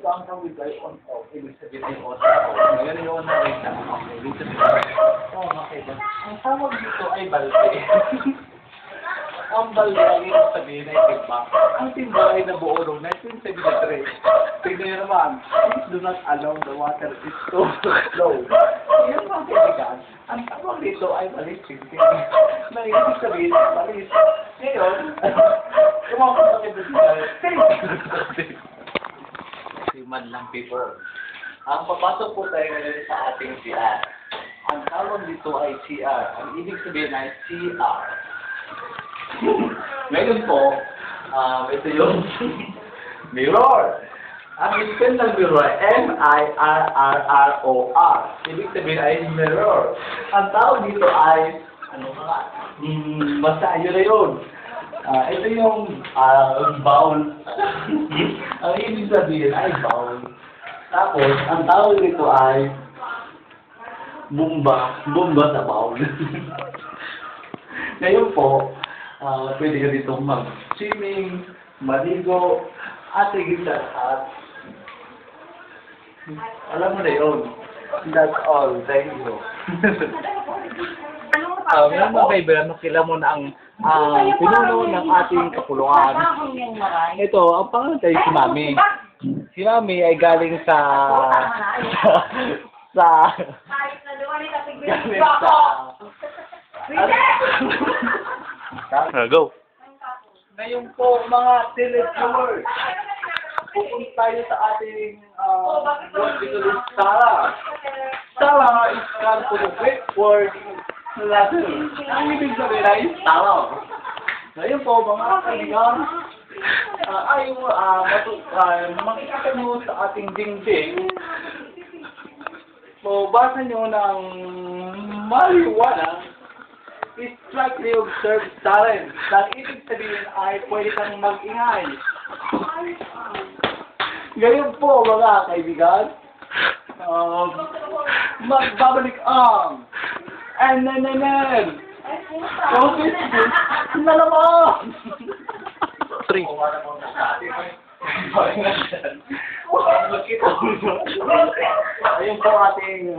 ang tawag ay on-off. Ibig sabihin ay on-off. Ngayon yung nakita. Ibig sabihin. Oo, makita. Ang tawag dito ay balde. Ang balde ay ibig sabihin ay timba. Ang timba ay nabuo noong 1973. Tignan nyo naman. Please do not allow the water is to flow. Yan mga kaibigan. Ang tawag dito ay balistic. Na ibig sabihin ay balis. Ngayon, kumakaw sa kaibigan. Man lang people. Ang papasok po tayo ngayon sa ating CR. Ang tawag dito ay CR. Ang ibig sabihin ay CR. Ngayon po, ito yung mirror. Ang ibig sabihin ng mirror ay M-I-R-R-R-O-R. Ibig sabihin ay mirror. Ang tawag dito ay, ano nga, basta yun na yun. Ito yung bowl. Ang ibig sabihin ay bowl. Tapos, ang tawag nito ay bumba. Bumba sa bowl. Ngayon po, pwede ka dito mag-swimming, maligo, at higit sa lahat. Alam mo na yun. That's all. Thank you. Ngayon mga kaibigan, makila mo na ang pinuno ng ating kapulungan. Ito, ang pangalan tayo si Mami. Si Mami ay galing sa Go. Ngayon po, mga televiewers, pupunta tayo sa ating Sarah. Sarah is called for the great word Latin. Ang ibig sabihin ay Sarah. Ngayon po, mga kaibigan, makikita nyo sa ating dingding, basa nyo ng marijuana is slightly observed silence. Ang ibig sabihin ay pwede kang mag-ingay. Ngayon po, mga kaibigan, magbabalik ang NNNN. Okay, na naman! 3. Ayun po ating